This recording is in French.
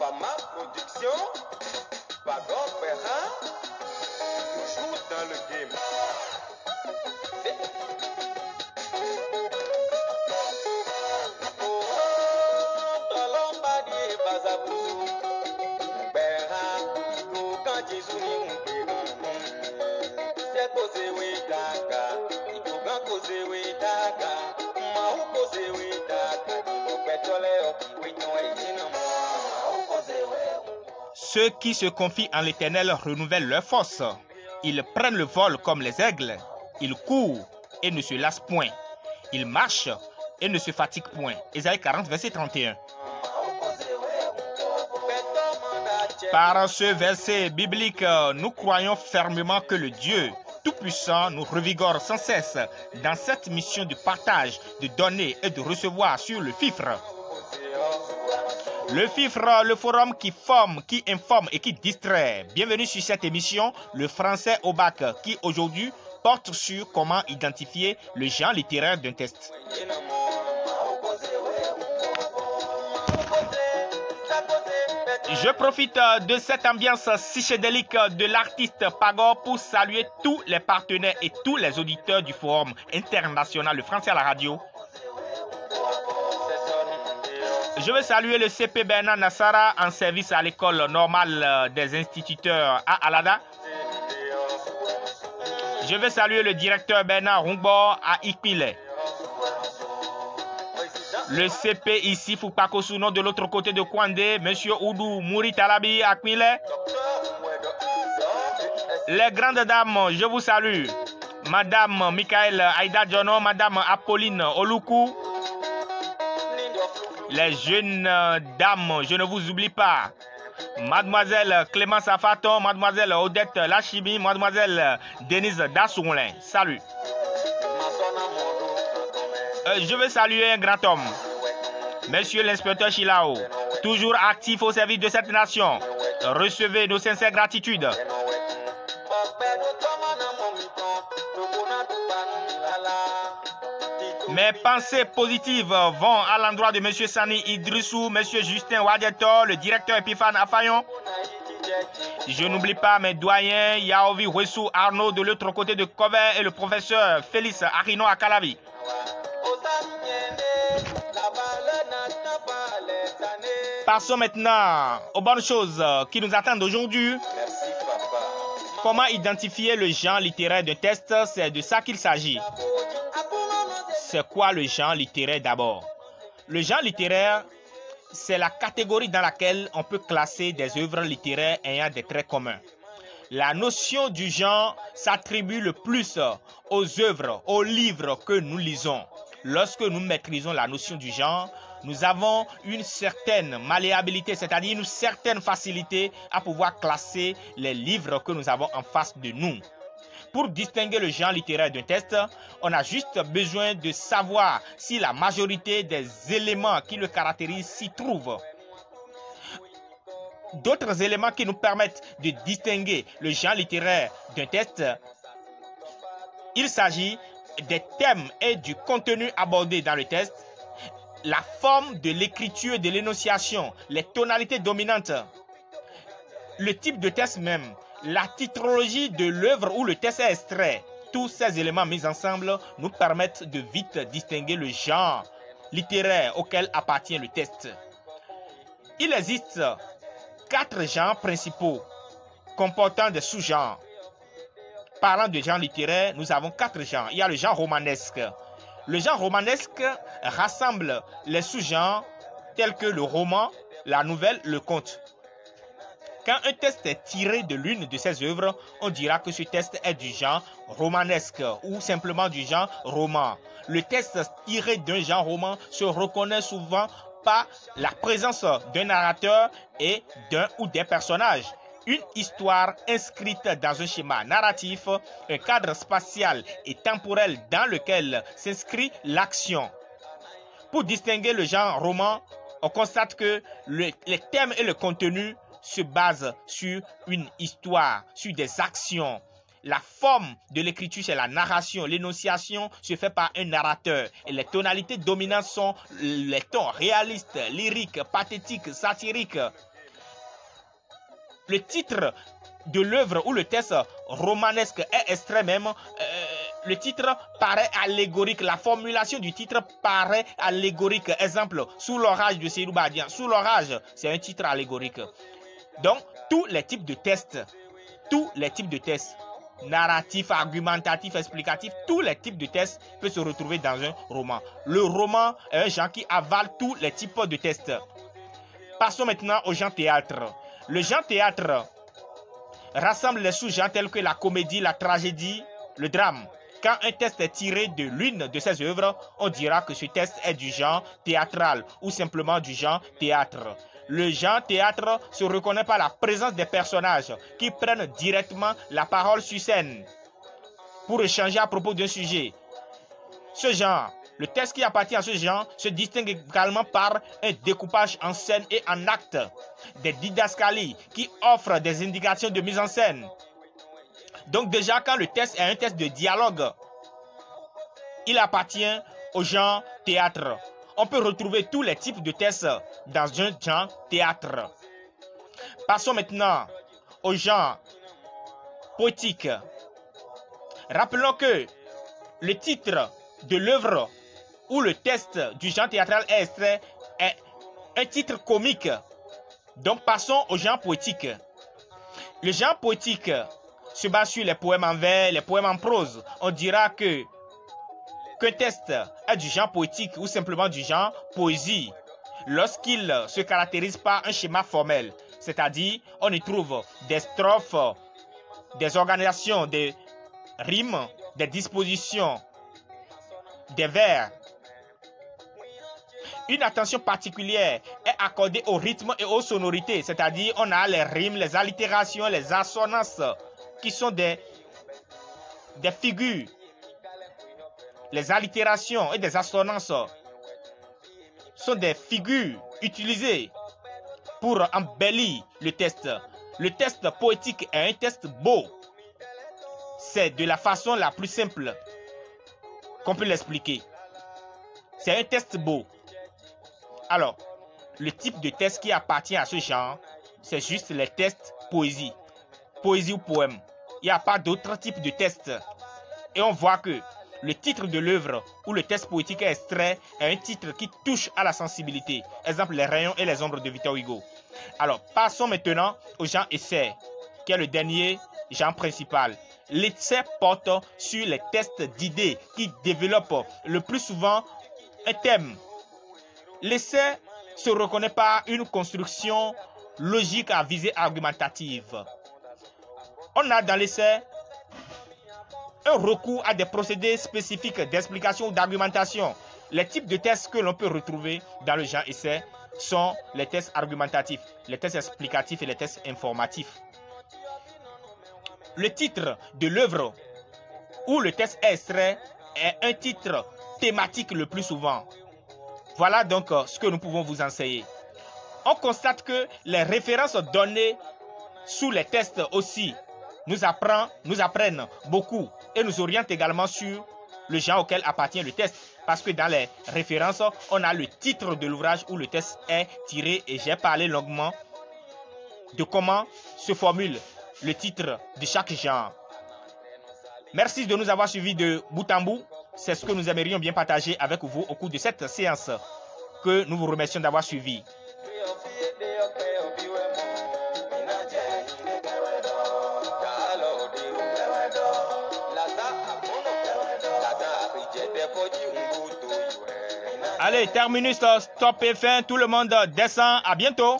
Fama Production, Pagor Perrin, toujours dans le game. Ceux qui se confient en l'Éternel renouvellent leur force. Ils prennent le vol comme les aigles. Ils courent et ne se lassent point. Ils marchent et ne se fatiguent point. Ésaïe 40, verset 31. Par ce verset biblique, nous croyons fermement que le Dieu Tout-Puissant nous revigore sans cesse dans cette mission de partage, de donner et de recevoir sur le FIFRE. Le FIFRE, le forum qui forme, qui informe et qui distrait. Bienvenue sur cette émission, le français au bac, qui aujourd'hui porte sur comment identifier le genre littéraire d'un texte. Je profite de cette ambiance psychédélique de l'artiste Pagor pour saluer tous les partenaires et tous les auditeurs du forum international Le Français à la radio. Je veux saluer le CP Bernard Nassara en service à l'école normale des instituteurs à Alada. Je veux saluer le directeur Bernard Rungbor à Ikpile. Le CP ici Foupakosuno de l'autre côté de Kwandé, Monsieur Oudou Mouri Talabi à Ikpile. Les grandes dames, je vous salue. Madame Michael Aïda Jono, Madame Apolline Oluku. Les jeunes dames, je ne vous oublie pas. Mademoiselle Clémence Afaton, Mademoiselle Odette Lachimi, Mademoiselle Denise Dassoulin. Salut. Je veux saluer un grand homme. Monsieur l'inspecteur Chilao, toujours actif au service de cette nation. Recevez nos sincères gratitudes. Mes pensées positives vont à l'endroit de M. Sani Idrissou, M. Justin Wadeto, le directeur Epiphane Afayon. Je n'oublie pas mes doyens Yaovi Wessou Arnaud de l'autre côté de Kover et le professeur Félix Arino à Calavi. Passons maintenant aux bonnes choses qui nous attendent aujourd'hui. Comment identifier le genre littéraire d'un texte? C'est de ça qu'il s'agit. C'est quoi le genre littéraire d'abord? Le genre littéraire, c'est la catégorie dans laquelle on peut classer des œuvres littéraires ayant des traits communs. La notion du genre s'attribue le plus aux œuvres, aux livres que nous lisons. Lorsque nous maîtrisons la notion du genre, nous avons une certaine malléabilité, c'est-à-dire une certaine facilité à pouvoir classer les livres que nous avons en face de nous. Pour distinguer le genre littéraire d'un texte, on a juste besoin de savoir si la majorité des éléments qui le caractérisent s'y trouvent. D'autres éléments qui nous permettent de distinguer le genre littéraire d'un texte, il s'agit des thèmes et du contenu abordé dans le texte, la forme de l'écriture et de l'énonciation, les tonalités dominantes, le type de texte même, la titrologie de l'œuvre où le texte est extrait. Tous ces éléments mis ensemble nous permettent de vite distinguer le genre littéraire auquel appartient le texte. Il existe 4 genres principaux comportant des sous-genres. Parlant de genre littéraire, nous avons 4 genres. Il y a le genre romanesque. Le genre romanesque rassemble les sous-genres tels que le roman, la nouvelle, le conte. Quand un texte est tiré de l'une de ces œuvres, on dira que ce texte est du genre romanesque ou simplement du genre roman. Le texte tiré d'un genre roman se reconnaît souvent par la présence d'un narrateur et d'un ou des personnages. Une histoire inscrite dans un schéma narratif, un cadre spatial et temporel dans lequel s'inscrit l'action. Pour distinguer le genre roman, on constate que les thèmes et le contenu se basent sur une histoire, sur des actions. La forme de l'écriture, c'est la narration. L'énonciation se fait par un narrateur. Et les tonalités dominantes sont les tons réalistes, lyriques, pathétiques, satiriques. le titre de l'œuvre ou le texte romanesque est extrait même, le titre paraît allégorique. La formulation du titre paraît allégorique. Exemple, Sous l'orage de Seydou Badian. Sous l'orage, c'est un titre allégorique. Donc, tous les types de tests, narratifs, argumentatifs, explicatifs, tous les types de tests peuvent se retrouver dans un roman. Le roman est un genre qui avale tous les types de tests. Passons maintenant au genre théâtre. Le genre théâtre rassemble les sous-genres tels que la comédie, la tragédie, le drame. Quand un texte est tiré de l'une de ces œuvres, on dira que ce texte est du genre théâtral ou simplement du genre théâtre. Le genre théâtre se reconnaît par la présence des personnages qui prennent directement la parole sur scène pour échanger à propos d'un sujet. Ce genre, le texte qui appartient à ce genre se distingue également par un découpage en scène et en actes, des didascalies qui offrent des indications de mise en scène. Donc déjà, quand le texte est un texte de dialogue, il appartient au genre théâtre. On peut retrouver tous les types de textes dans un genre théâtre. Passons maintenant au genre poétique. Rappelons que le titre de l'œuvre ou le texte du genre théâtral est extrait est un titre comique. Donc passons au genre poétique. Le genre poétique se base sur les poèmes en vers, les poèmes en prose. On dira qu'un texte est du genre poétique ou simplement du genre poésie lorsqu'il se caractérise par un schéma formel, c'est-à-dire on y trouve des strophes, des organisations, des rimes, des dispositions, des vers. Une attention particulière est accordée au rythme et aux sonorités, c'est-à-dire on a les rimes, les allitérations, les assonances qui sont des figures. Les allitérations et des assonances sont des figures utilisées pour embellir le texte. Le texte poétique est un texte beau. C'est de la façon la plus simple qu'on peut l'expliquer. C'est un texte beau. Alors, le type de texte qui appartient à ce genre, c'est juste les textes poésie. Poésie ou poème. Il n'y a pas d'autre type de texte. Et on voit que le titre de l'œuvre ou le texte poétique extrait est un titre qui touche à la sensibilité. Exemple, Les rayons et les ombres de Victor Hugo. Alors, passons maintenant au genre essai, qui est le dernier genre principal. L'essai porte sur les tests d'idées qui développent le plus souvent un thème. L'essai se reconnaît par une construction logique à visée argumentative. On a dans l'essai un recours à des procédés spécifiques d'explication ou d'argumentation. Les types de tests que l'on peut retrouver dans le genre essai sont les tests argumentatifs, les tests explicatifs et les tests informatifs. Le titre de l'œuvre ou le texte extrait est un titre thématique le plus souvent. Voilà donc ce que nous pouvons vous enseigner. On constate que les références données sous les tests aussi nous apprennent beaucoup et nous orientent également sur le genre auquel appartient le test. Parce que dans les références, on a le titre de l'ouvrage où le test est tiré et j'ai parlé longuement de comment se formule le titre de chaque genre. Merci de nous avoir suivis de bout en bout. C'est ce que nous aimerions bien partager avec vous au cours de cette séance que nous vous remercions d'avoir suivi. Allez, terminus, stop et fin, tout le monde descend. À bientôt.